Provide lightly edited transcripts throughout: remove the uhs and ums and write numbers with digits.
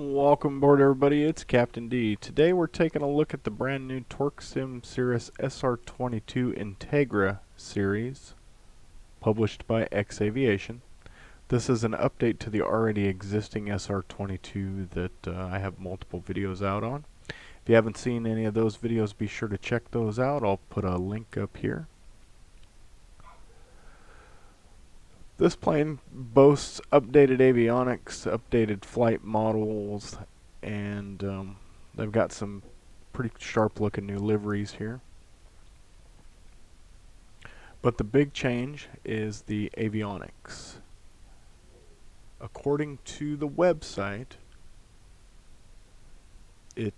Welcome aboard, everybody. It's Captain D. Today we're taking a look at the brand new TorqueSim Cirrus SR22 Entegra series, published by Aviation. This is an update to the already existing SR22 that I have multiple videos out on. If you haven't seen any of those videos, be sure to check those out. I'll put a link up here. This plane boasts updated avionics, updated flight models, and they've got some pretty sharp looking new liveries here. But the big change is the avionics. According to the website, the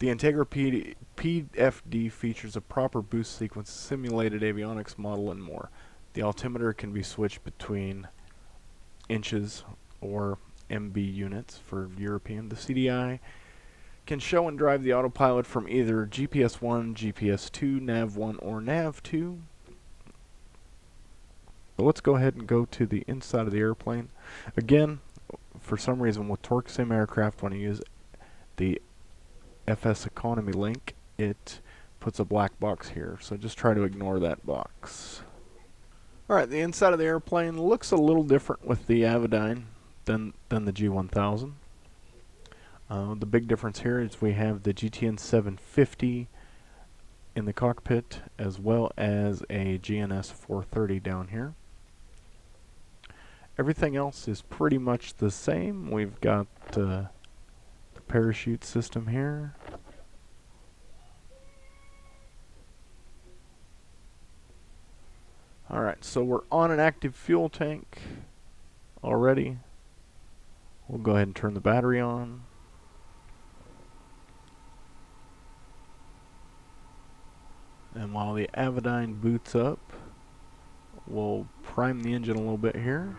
Entegra PFD features a proper boost sequence, simulated avionics model, and more. The altimeter can be switched between inches or MB units for European. The CDI can show and drive the autopilot from either GPS 1, GPS 2, Nav 1, or Nav 2. But let's go ahead and go to the inside of the airplane. Again, for some reason with TorqueSim aircraft, when you use the FS Economy link, it puts a black box here. So just try to ignore that box. Alright, the inside of the airplane looks a little different with the Avidyne than the G1000. The big difference here is we have the GTN 750 in the cockpit, as well as a GNS 430 down here. Everything else is pretty much the same. We've got the parachute system here. Alright, so we're on an active fuel tank already. We'll go ahead and turn the battery on. And while the Avidyne boots up, we'll prime the engine a little bit here.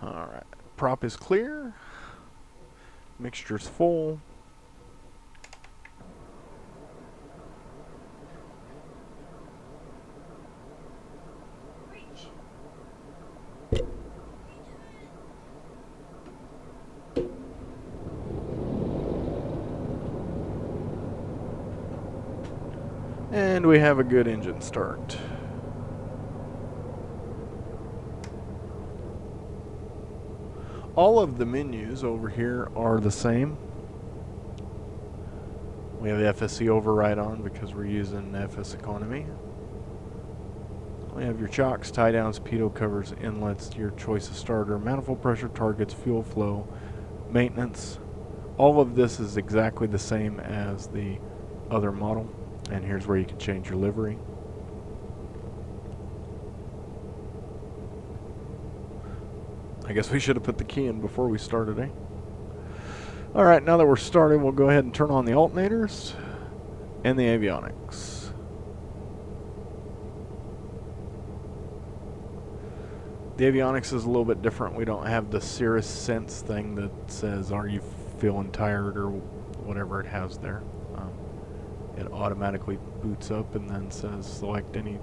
Alright, prop is clear, mixture's full. And we have a good engine start. All of the menus over here are the same. We have the FSC override on because we're using FS Economy. We have your chocks, tie downs, pitot covers, inlets, your choice of starter, manifold pressure, targets, fuel flow, maintenance. All of this is exactly the same as the other model. And here's where you can change your livery. I guess we should have put the key in before we started, eh? Alright, now that we're started, we'll go ahead and turn on the alternators and the avionics. The avionics is a little bit different. We don't have the Cirrus Sense thing that says, are you feeling tired, or whatever it has there. It automatically boots up and then says select any.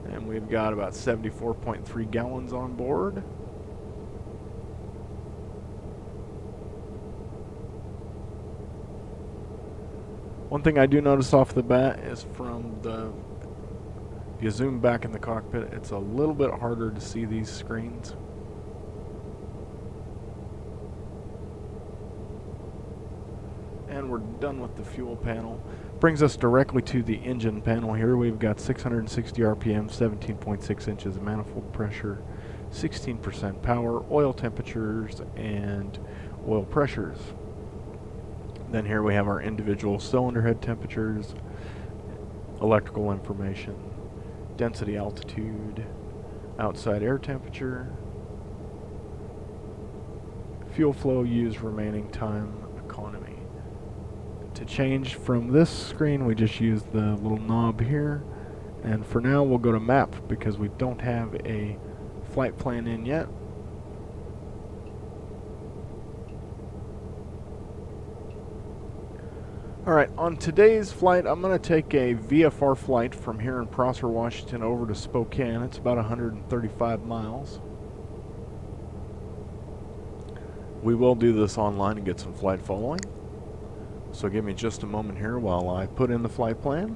And we've got about 74.3 gallons on board. One thing I do notice off the bat is if you zoom back in the cockpit, it's a little bit harder to see these screens. And we're done with the fuel panel. Brings us directly to the engine panel here. We've got 660 RPM, 17.6 inches of manifold pressure, 16% power, oil temperatures, and oil pressures. Then here we have our individual cylinder head temperatures, electrical information, density, altitude, outside air temperature, fuel flow used, remaining time, economy. To change from this screen, we just use the little knob here, and for now we'll go to map because we don't have a flight plan in yet. Alright, on today's flight, I'm going to take a VFR flight from here in Prosser, Washington over to Spokane. It's about 135 miles. We will do this online and get some flight following. So give me just a moment here while I put in the flight plan.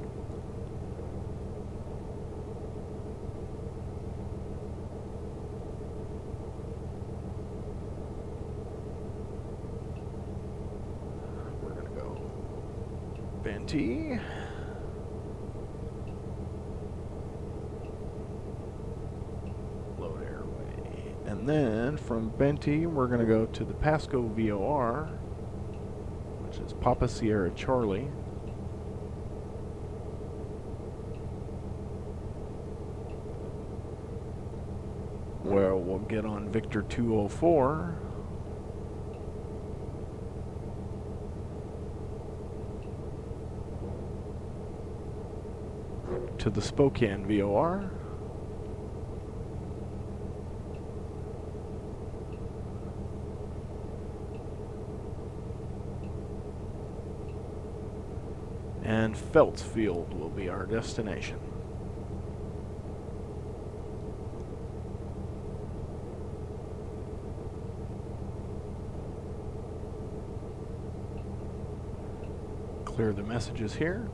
We're going to go Benty. Load airway. And then from Benty, we're going to go to the Pasco VOR, which is Papa Sierra Charlie. Where we'll get on Victor 204. To the Spokane VOR. And Feltz Field will be our destination. Clear the messages here.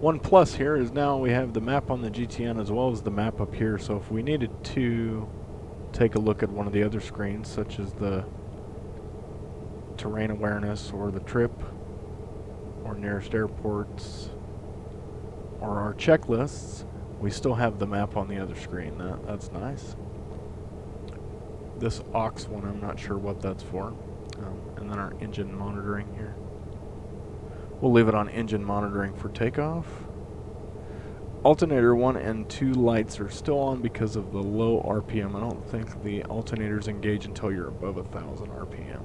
One plus here is now we have the map on the GTN as well as the map up here, so if we needed to take a look at one of the other screens, such as the terrain awareness or the trip or nearest airports or our checklists, we still have the map on the other screen. That's nice. This aux one, I'm not sure what that's for. And then our engine monitoring here. We'll leave it on engine monitoring for takeoff. Alternator 1 and 2 lights are still on because of the low RPM. I don't think the alternators engage until you're above 1,000 RPM.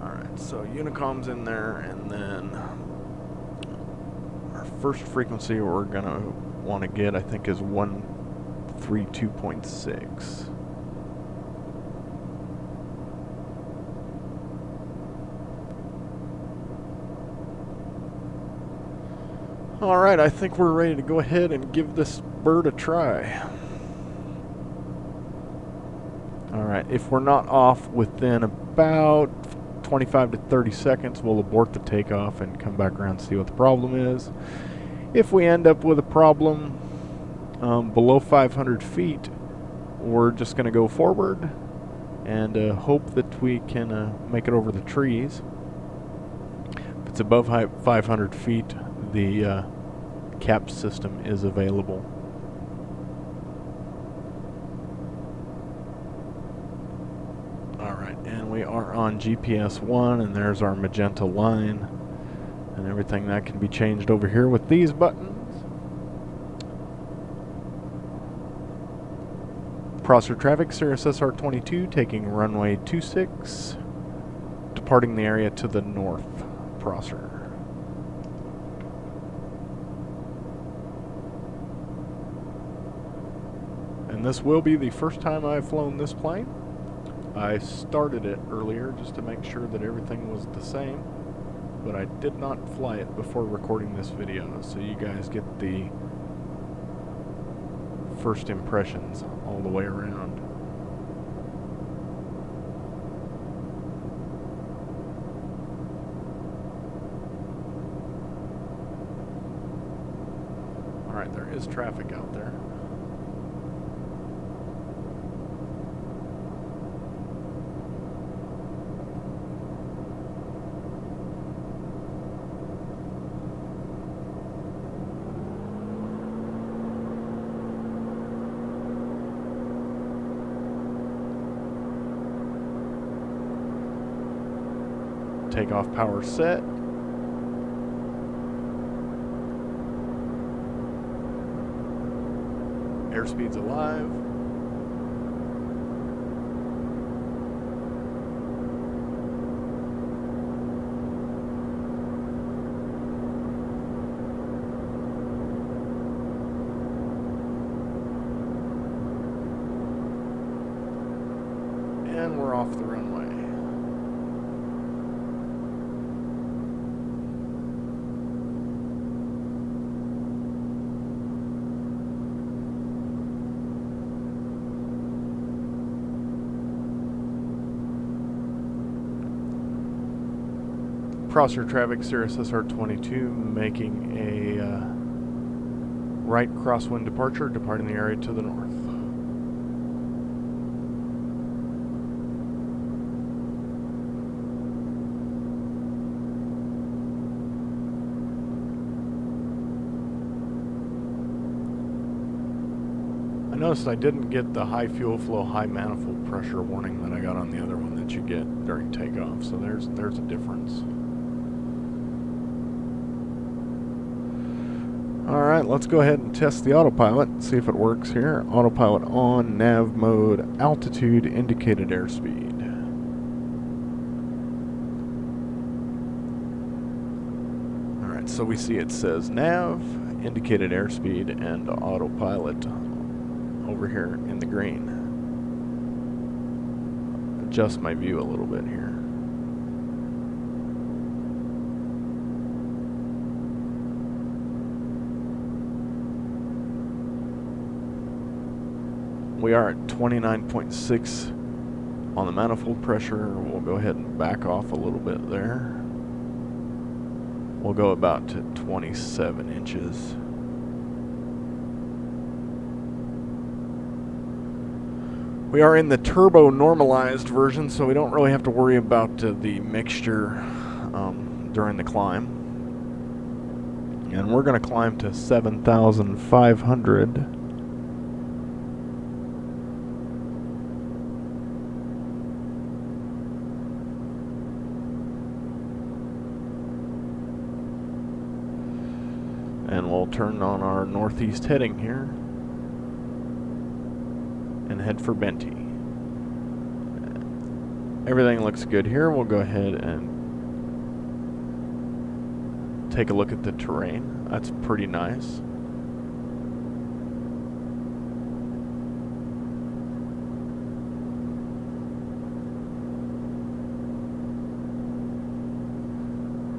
Alright, so Unicom's in there, and then our first frequency we're going to want to get, I think, is 132.6. Alright, I think we're ready to go ahead and give this bird a try. Alright, if we're not off within about 25 to 30 seconds, we'll abort the takeoff and come back around and see what the problem is. If we end up with a problem below 500 feet, we're just going to go forward and hope that we can make it over the trees. If it's above 500 feet, the cap system is available. Alright, and we are on GPS 1, and there's our magenta line and everything that can be changed over here with these buttons. Prosser traffic, Cirrus SR22 taking runway 26, departing the area to the north, Prosser. And this will be the first time I've flown this plane. I started it earlier just to make sure that everything was the same, but I did not fly it before recording this video, so you guys get the first impressions all the way around. Alright, there is traffic out there. Takeoff power set. Airspeed's alive. off the runway. Crosser traffic, Cirrus SR22 making a right crosswind departure, departing the area to the north. I noticed I didn't get the high fuel flow, high manifold pressure warning that I got on the other one that you get during takeoff, so there's a difference. Alright, let's go ahead and test the autopilot and see if it works here. Autopilot on, nav mode, altitude, indicated airspeed. Alright, so we see it says nav, indicated airspeed, and autopilot over here in the green. Adjust my view a little bit here. We are at 29.6 on the manifold pressure. We'll go ahead and back off a little bit there. We'll go about to 27 inches. We are in the turbo normalized version, so we don't really have to worry about the mixture during the climb. And we're going to climb to 7,500. And we'll turn on our northeast heading here and head for Benty. Everything looks good here. We'll go ahead and take a look at the terrain. That's pretty nice.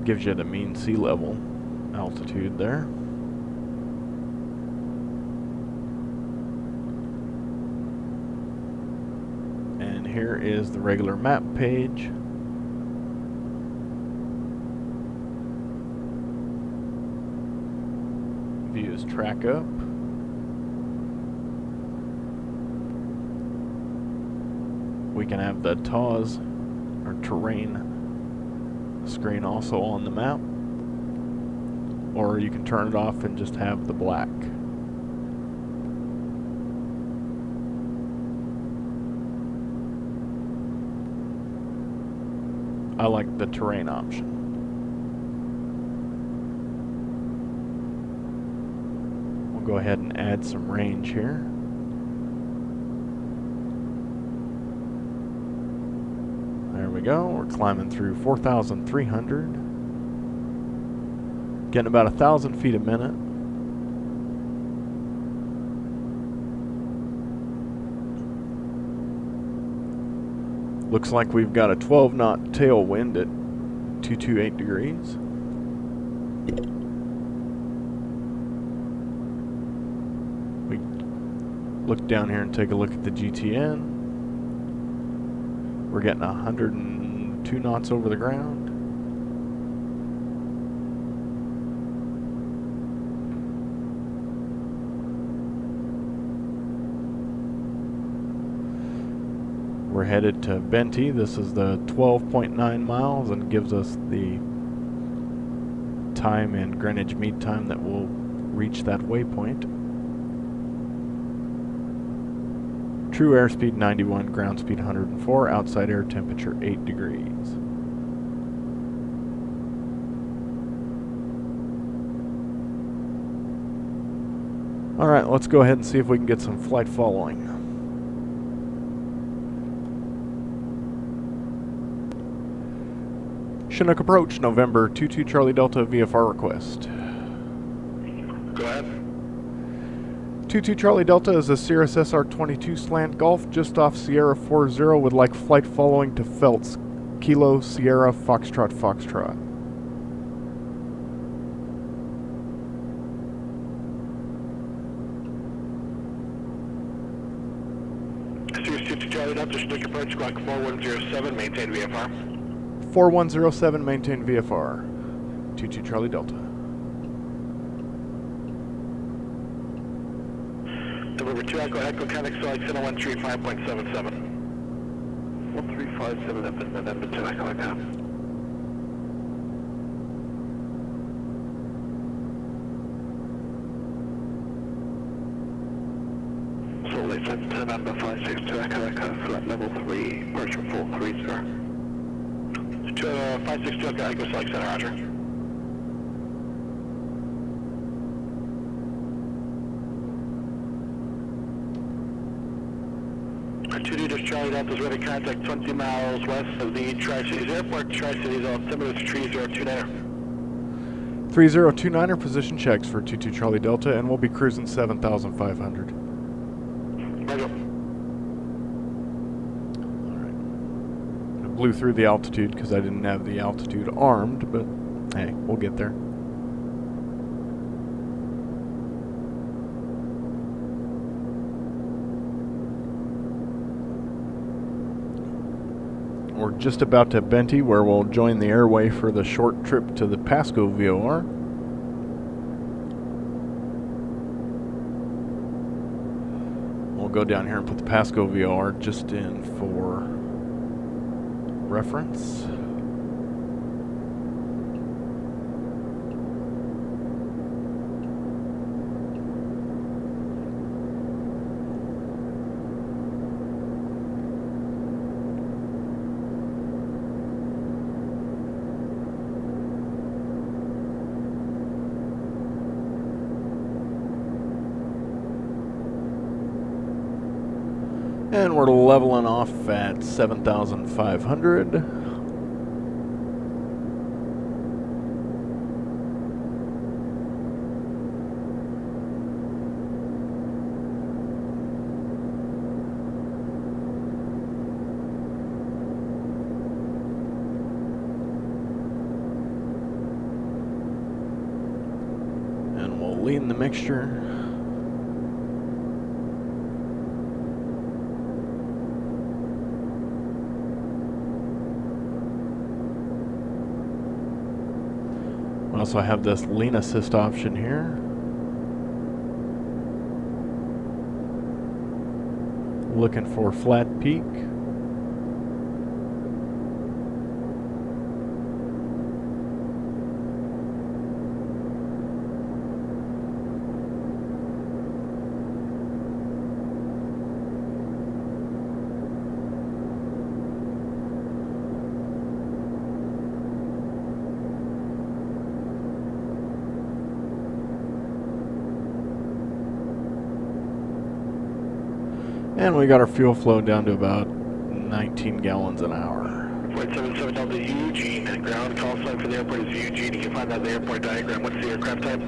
Gives you the mean sea level altitude there. And here is the regular map page. Views track up. We can have the TAWS or terrain screen also on the map, or you can turn it off and just have the black. I like the terrain option. We'll go ahead and add some range here. There we go. We're climbing through 4,300. Getting about 1,000 feet a minute. Looks like we've got a 12-knot tailwind at 228 degrees. We look down here and take a look at the GTN. We're getting 102 knots over the ground. We're headed to Benty. This is the 12.9 miles and gives us the time in Greenwich Mean Time that we'll reach that waypoint. True airspeed 91, ground speed 104, outside air temperature 8 degrees. Alright, let's go ahead and see if we can get some flight following. Chinook approach, November 22 Charlie Delta VFR request. Go ahead. 22 Charlie Delta is a Cirrus SR22 slant Golf just off Sierra 40 with like flight following to Feltz. Kilo Sierra Foxtrot Foxtrot. Cirrus 22 Charlie Delta, stick approach squawk 4107, maintain VFR. 4107, maintain VFR. 22 Charlie Delta. Number 2 Echo Connect Select Center 135.77. 1357, that is November 2 Echo Echo. Salt Lake Center November 562 Echo Echo, select level 3, departure 430. 562 Echo Echo Select Center, roger. 2D Charlie Delta is ready to contact 20 miles west of the Tri-Cities Airport. Tri-Cities altimeter is 3029er. 3029er position checks for 22 Charlie Delta, and we'll be cruising 7,500. Roger. Alright. I blew through the altitude because I didn't have the altitude armed, but hey, we'll get there. We're just about to Benty, where we'll join the airway for the short trip to the Pasco VOR. We'll go down here and put the Pasco VOR just in for reference. And we're leveling off at 7,500. And we'll lean the mixture. We also have this lean assist option here. Looking for flat peak. And we got our fuel flow down to about 19 gallons an hour. 0.77 Delta Eugene, ground call sign for the airport is Eugene. You can find that in the airport diagram. What's the aircraft type?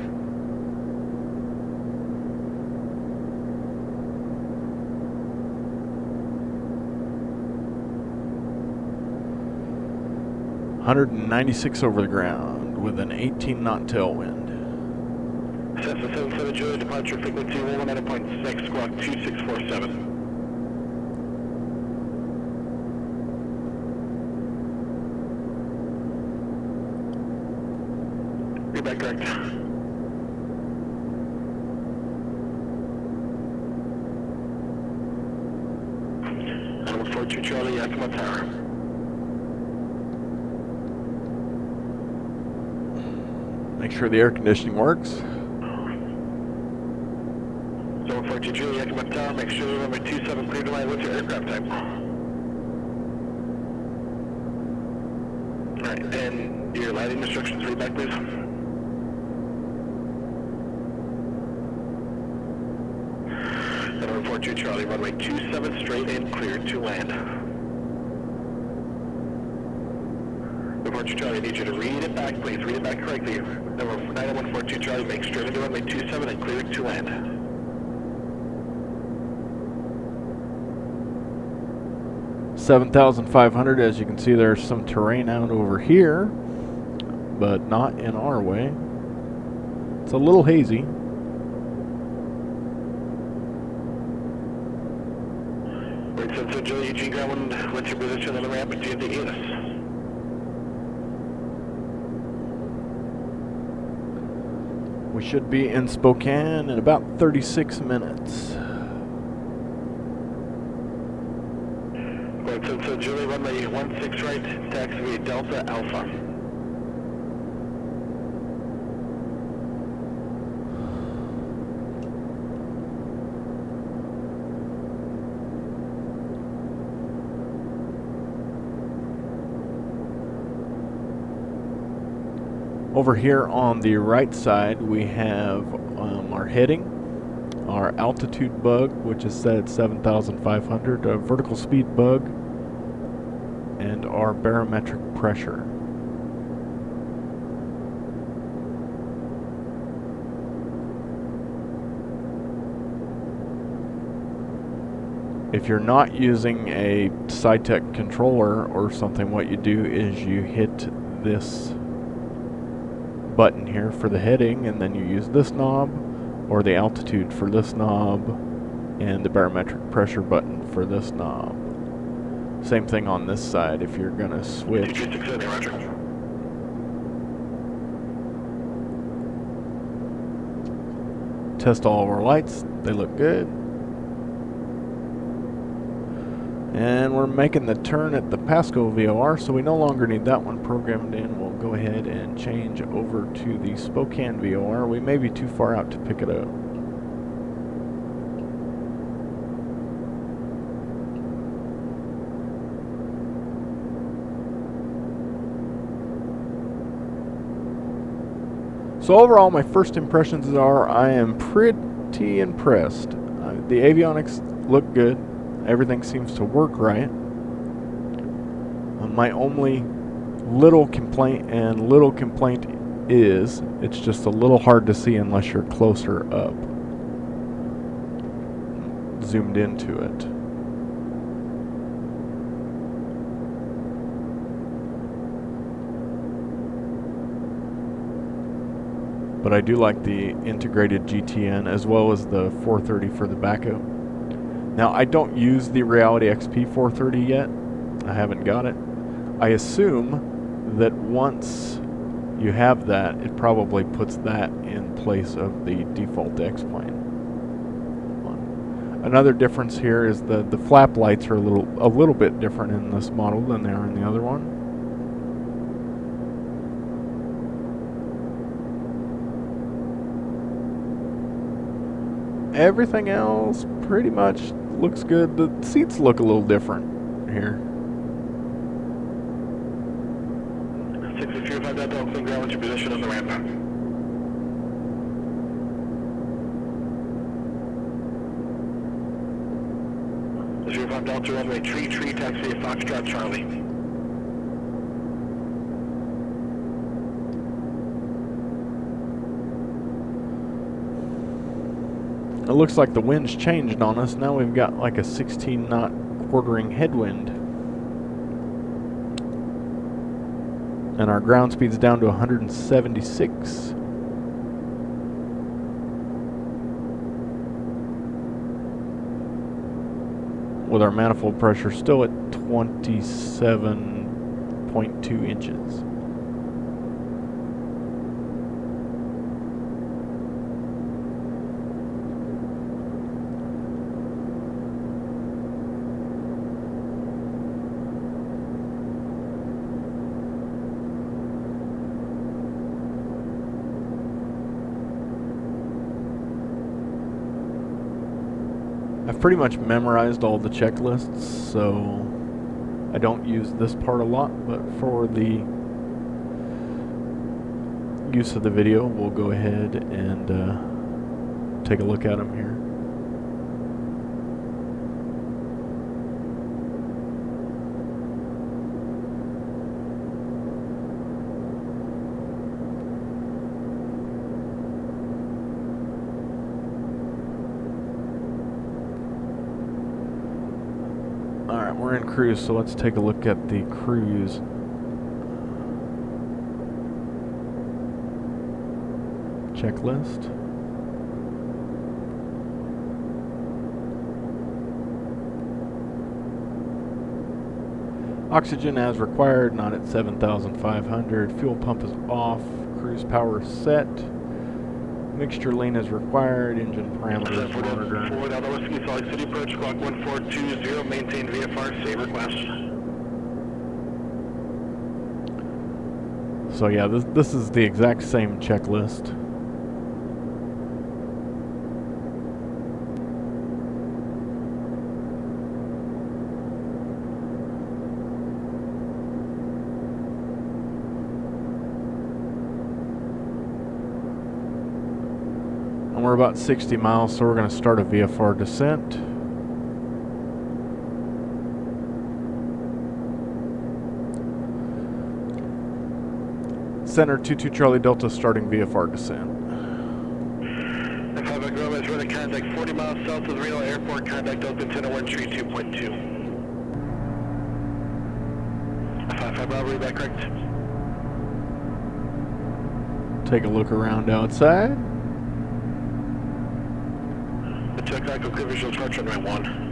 .196 over the ground with an 18-knot tailwind. Cessna 77 Julia, departure frequency 119.6, squawk 2647. Read back correct. Number 42 Charlie, Yakima Tower. Make sure the air conditioning works. 42 Julia, Yakima Tower, make sure you remember 27 clear to line. What's your aircraft type? Alright, and your landing instructions, read back please. Number 42 Charlie, runway 27 straight in, cleared to land. Number 42 Charlie, I need you to read it back please, read it back correctly. Number 9142 Charlie, make straight into runway 27 and cleared to land. 7,500. As you can see, there's some terrain out over here, but not in our way. It's a little hazy. Right, so Julie, Eugene Ground, what's your position on the ramp? Do you indicate us? We should be in Spokane in about 36 minutes. Right, so Julie, runway 16 right, taxi via Delta Alpha. Over here on the right side, we have our heading, our altitude bug, which is set at 7,500, a vertical speed bug, and our barometric pressure. If you're not using a SciTech controller or something, what you do is you hit this button here for the heading, and then you use this knob, or the altitude for this knob, and the barometric pressure button for this knob. Same thing on this side if you're going to switch. Test all of our lights. They look good. And we're making the turn at the Pasco VOR, so we no longer need that one programmed in. We'll go ahead and change over to the Spokane VOR. We may be too far out to pick it up. So overall, my first impressions are I am pretty impressed. The avionics look good. Everything seems to work right. My only little complaint is it's just a little hard to see unless you're closer up, zoomed into it. But I do like the integrated GTN as well as the 430 for the backup. Now, I don't use the Reality XP 430 yet. I haven't got it. I assume that once you have that, it probably puts that in place of the default X-plane. Another difference here is the flap lights are a little bit different in this model than they are in the other one. Everything else pretty much looks good. The seats look a little different here. 635 Delta Oakland Ground, what's your position on the ramp? 05 Delta runway tree taxi at Foxtrot Charlie. It looks like the wind's changed on us. Now we've got like a 16 knot quartering headwind. And our ground speed's down to 176. With our manifold pressure still at 27.2 inches. I've pretty much memorized all the checklists, so I don't use this part a lot, but for the use of the video, we'll go ahead and take a look at them here. We're in cruise, so let's take a look at the cruise. Checklist. Oxygen as required, not at 7,500. Fuel pump is off. Cruise power set. Mixture lean is required. Engine parameters monitor. Forward out of Whiskey, Salt Lake City approach, squawk 1420, maintain VFR, save request. So yeah, this is the exact same checklist. And we're about 60 miles, so we're going to start a VFR descent. Center 22 Charlie Delta starting VFR descent. F5 Groma is running contact 40 miles south of the Reno Airport, contact open 100132.2. F5 Bravo, read that correct? Take a look around outside. The check echo clear visual approach on runway 1.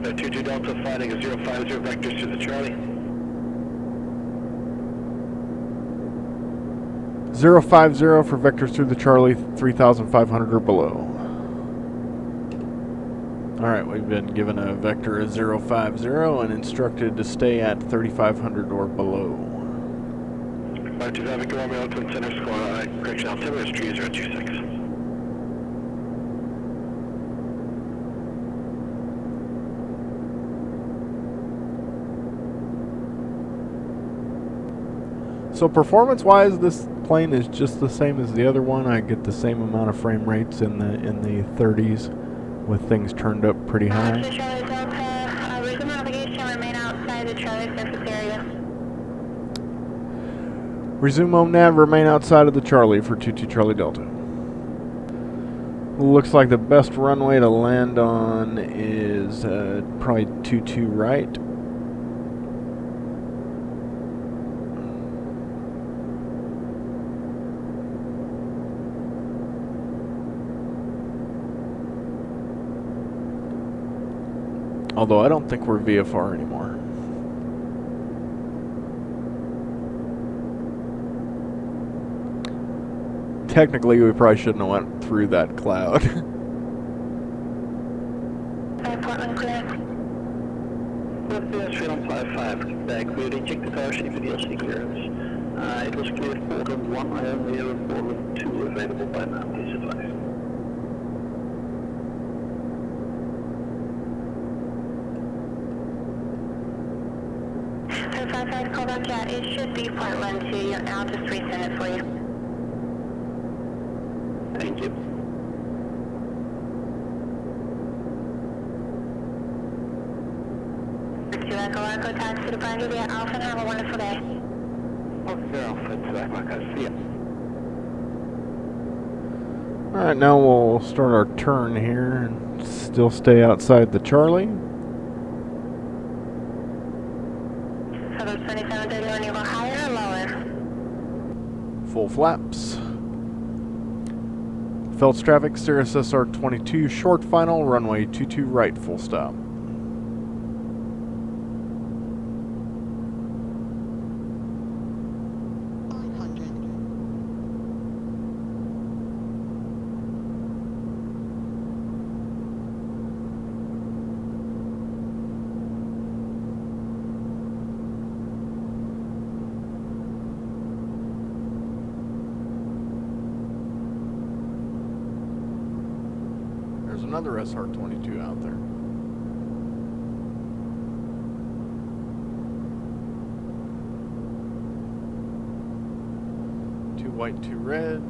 22 Delta flying a 050 vectors to the Charlie. 050 for vectors through the Charlie, 3,500 or below. Alright, we've been given a vector of 050 and instructed to stay at 3,500 or below. 525 Romeo, Oakland Center Squad, correction, altimeter is 3026. So performance-wise, this plane is just the same as the other one. I get the same amount of frame rates in the 30s, with things turned up pretty high. Charlie Delta, resume navigation, remain outside the Charlie surface area. Resume home nav, remain outside of the Charlie for 22 Charlie Delta. Looks like the best runway to land on is probably 22 right. Although I don't think we're VFR anymore. Technically, we probably shouldn't have went through that cloud. Portland clear. Northwest Freedom 55, back clear to check the power sheet for DLC clearance. It was cleared Portland 1, I only have Portland 2 available by now, please advise. Call back, yeah, it should be Portland 2. I'll just resend it for you. Thank you. Echo, taxi to Brandon, yeah, Alpha, and have a wonderful day. Okay, Alpha, I see it. Alright, now we'll start our turn here and still stay outside the Charlie. So those 2731, you go higher or lower? Full flaps. Phelps traffic, Cirrus SR22, short final, runway 22 right, full stop. Another SR22 out there. Two white, two red.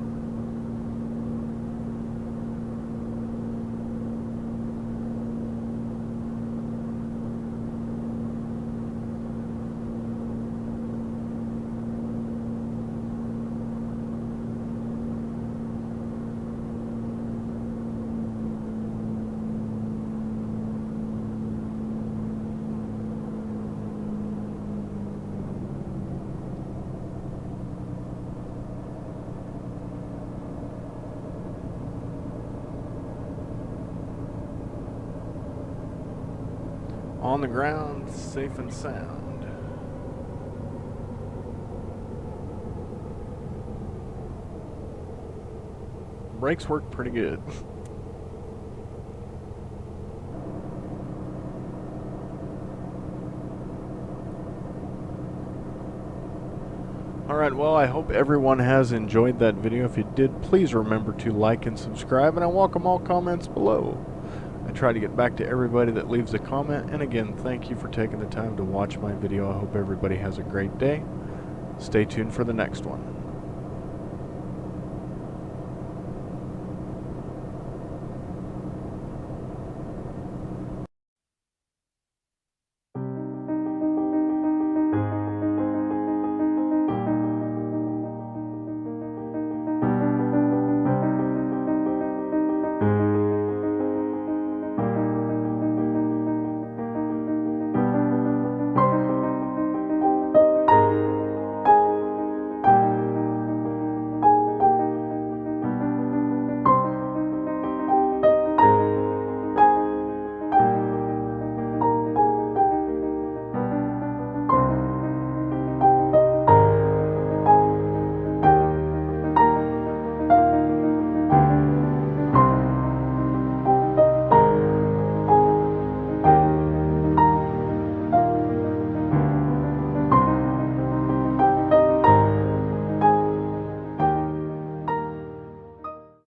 on the ground, safe and sound. Brakes work pretty good. Alright, well, I hope everyone has enjoyed that video. If you did, please remember to like and subscribe, and I welcome all comments below. I try to get back to everybody that leaves a comment, and again, thank you for taking the time to watch my video. I hope everybody has a great day. Stay tuned for the next one.